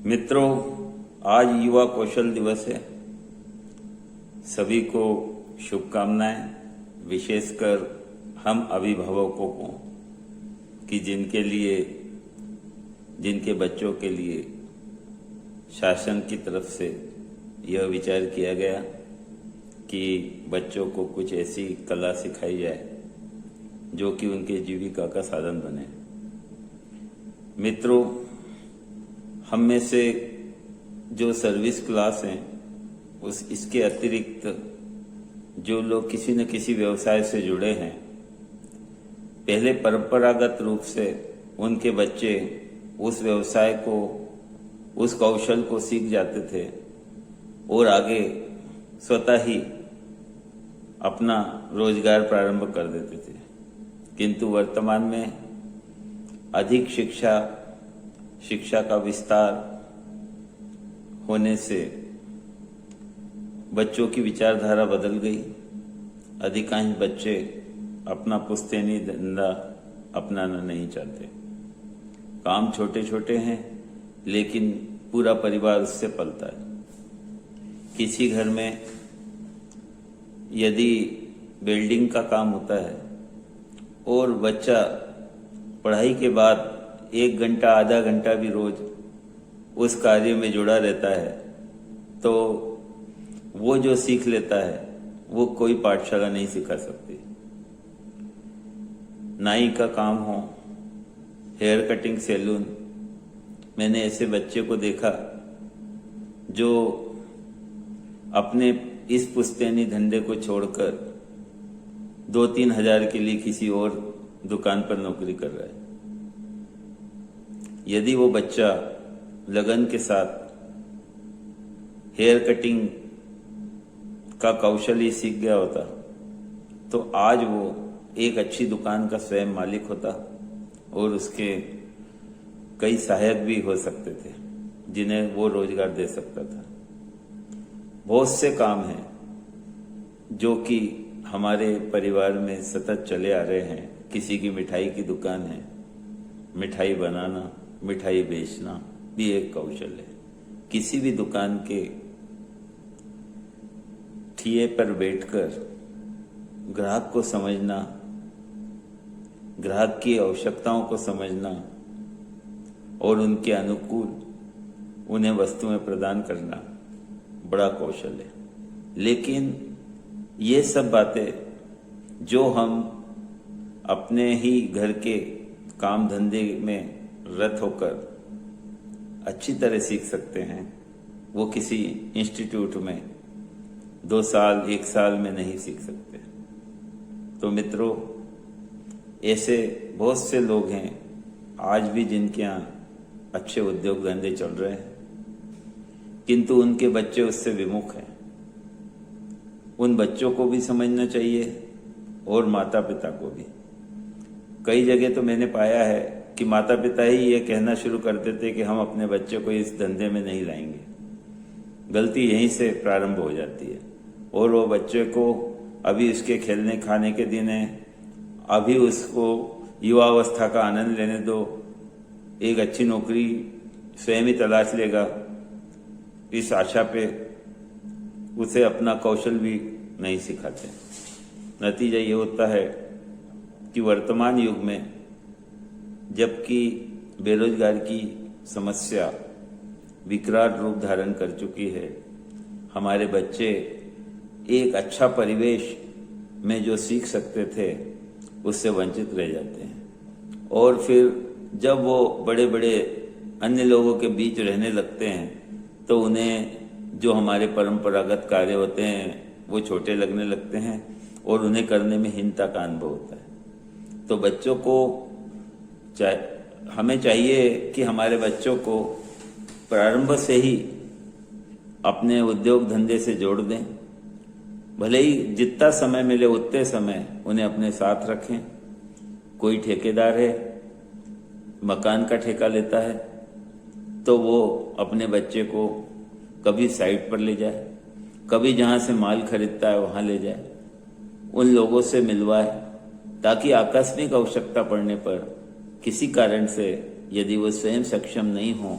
मित्रों, आज युवा कौशल दिवस है। सभी को शुभकामनाएं, विशेषकर हम अभिभावकों को कि जिनके बच्चों के लिए शासन की तरफ से यह विचार किया गया कि बच्चों को कुछ ऐसी कला सिखाई जाए जो कि उनके जीविका का साधन बने। मित्रों, हम में से जो सर्विस क्लास हैं इसके अतिरिक्त जो लोग किसी न किसी व्यवसाय से जुड़े हैं, पहले परंपरागत रूप से उनके बच्चे उस व्यवसाय को, उस कौशल को सीख जाते थे और आगे स्वतः ही अपना रोजगार प्रारंभ कर देते थे। किंतु वर्तमान में अधिक शिक्षा का विस्तार होने से बच्चों की विचारधारा बदल गई। अधिकांश बच्चे अपना पुश्तैनी धंधा अपनाना नहीं चाहते। काम छोटे छोटे हैं लेकिन पूरा परिवार उससे पलता है। किसी घर में यदि वेल्डिंग का काम होता है और बच्चा पढ़ाई के बाद 1 घंटा आधा घंटा भी रोज उस कार्य में जुड़ा रहता है तो वो जो सीख लेता है वो कोई पाठशाला नहीं सिखा सकती। नाई का काम हो, हेयर कटिंग सैलून, मैंने ऐसे बच्चे को देखा जो अपने इस पुश्तैनी धंधे को छोड़कर 2-3 हजार के लिए किसी और दुकान पर नौकरी कर रहा है। यदि वो बच्चा लगन के साथ हेयर कटिंग का कौशल ही सीख गया होता तो आज वो एक अच्छी दुकान का स्वयं मालिक होता और उसके कई सहायक भी हो सकते थे जिन्हें वो रोजगार दे सकता था। बहुत से काम हैं जो कि हमारे परिवार में सतत चले आ रहे हैं। किसी की मिठाई की दुकान है, मिठाई बनाना, मिठाई बेचना भी एक कौशल है। किसी भी दुकान के ठिए पर बैठकर ग्राहक को समझना, ग्राहक की आवश्यकताओं को समझना और उनके अनुकूल उन्हें वस्तुएं प्रदान करना बड़ा कौशल है। लेकिन ये सब बातें जो हम अपने ही घर के काम धंधे में रत होकर अच्छी तरह सीख सकते हैं, वो किसी इंस्टीट्यूट में 2 साल 1 साल में नहीं सीख सकते। तो मित्रों, ऐसे बहुत से लोग हैं आज भी जिनके यहाँ अच्छे उद्योग धंधे चल रहे हैं किंतु उनके बच्चे उससे विमुख हैं। उन बच्चों को भी समझना चाहिए और माता पिता को भी। कई जगह तो मैंने पाया है कि माता पिता ही ये कहना शुरू कर देते कि हम अपने बच्चे को इस धंधे में नहीं लाएंगे। गलती यहीं से प्रारंभ हो जाती है और वो बच्चे को अभी उसके खेलने खाने के दिन है, अभी उसको युवावस्था का आनंद लेने दो, एक अच्छी नौकरी स्वयं ही तलाश लेगा, इस आशा पे उसे अपना कौशल भी नहीं सिखाते। नतीजा ये होता है कि वर्तमान युग में जबकि बेरोजगार की समस्या विकराल रूप धारण कर चुकी है, हमारे बच्चे एक अच्छा परिवेश में जो सीख सकते थे उससे वंचित रह जाते हैं। और फिर जब वो बड़े बड़े अन्य लोगों के बीच रहने लगते हैं तो उन्हें जो हमारे परंपरागत कार्य होते हैं वो छोटे लगने लगते हैं और उन्हें करने में हीनता का अनुभव होता है। तो बच्चों को हमें चाहिए कि हमारे बच्चों को प्रारंभ से ही अपने उद्योग धंधे से जोड़ दें। भले ही जितना समय मिले उतने समय उन्हें अपने साथ रखें। कोई ठेकेदार है, मकान का ठेका लेता है तो वो अपने बच्चे को कभी साइट पर ले जाए, कभी जहाँ से माल खरीदता है वहाँ ले जाए, उन लोगों से मिलवाए ताकि आकस्मिक आवश्यकता पड़ने पर किसी कारण से यदि वो स्वयं सक्षम नहीं हो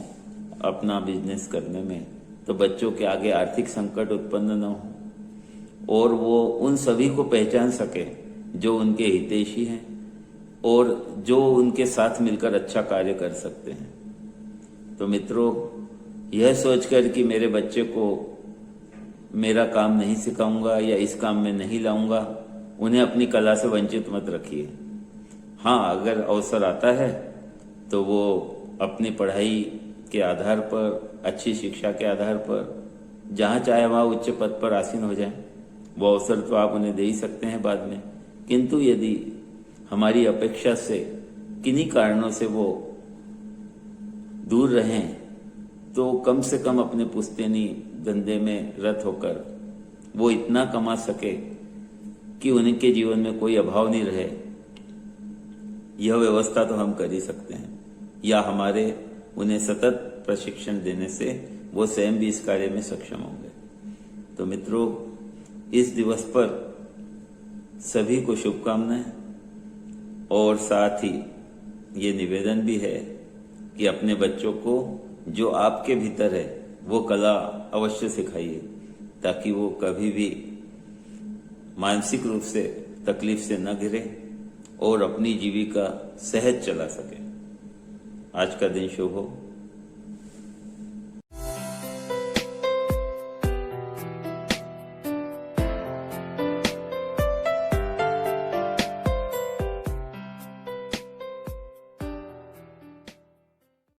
अपना बिजनेस करने में, तो बच्चों के आगे आर्थिक संकट उत्पन्न न हो और वो उन सभी को पहचान सके जो उनके हितैषी हैं और जो उनके साथ मिलकर अच्छा कार्य कर सकते हैं। तो मित्रों, यह सोचकर कि मेरे बच्चे को मेरा काम नहीं सिखाऊंगा या इस काम में नहीं लाऊंगा, उन्हें अपनी कला से वंचित मत रखिए। हाँ, अगर अवसर आता है तो वो अपनी पढ़ाई के आधार पर, अच्छी शिक्षा के आधार पर जहाँ चाहे वहाँ उच्च पद पर आसीन हो जाए, वो अवसर तो आप उन्हें दे ही सकते हैं बाद में। किंतु यदि हमारी अपेक्षा से किन्हीं कारणों से वो दूर रहें, तो कम से कम अपने पुश्तैनी धंधे में रत होकर वो इतना कमा सके कि उनके जीवन में कोई अभाव नहीं रहे, यह व्यवस्था तो हम कर ही सकते हैं। या हमारे उन्हें सतत प्रशिक्षण देने से वो स्वयं भी इस कार्य में सक्षम होंगे। तो मित्रों, इस दिवस पर सभी को शुभकामनाएं और साथ ही ये निवेदन भी है कि अपने बच्चों को जो आपके भीतर है वो कला अवश्य सिखाइए, ताकि वो कभी भी मानसिक रूप से तकलीफ से न घिरे और अपनी जीविका सहज चला सके। आज का दिन शुभ हो।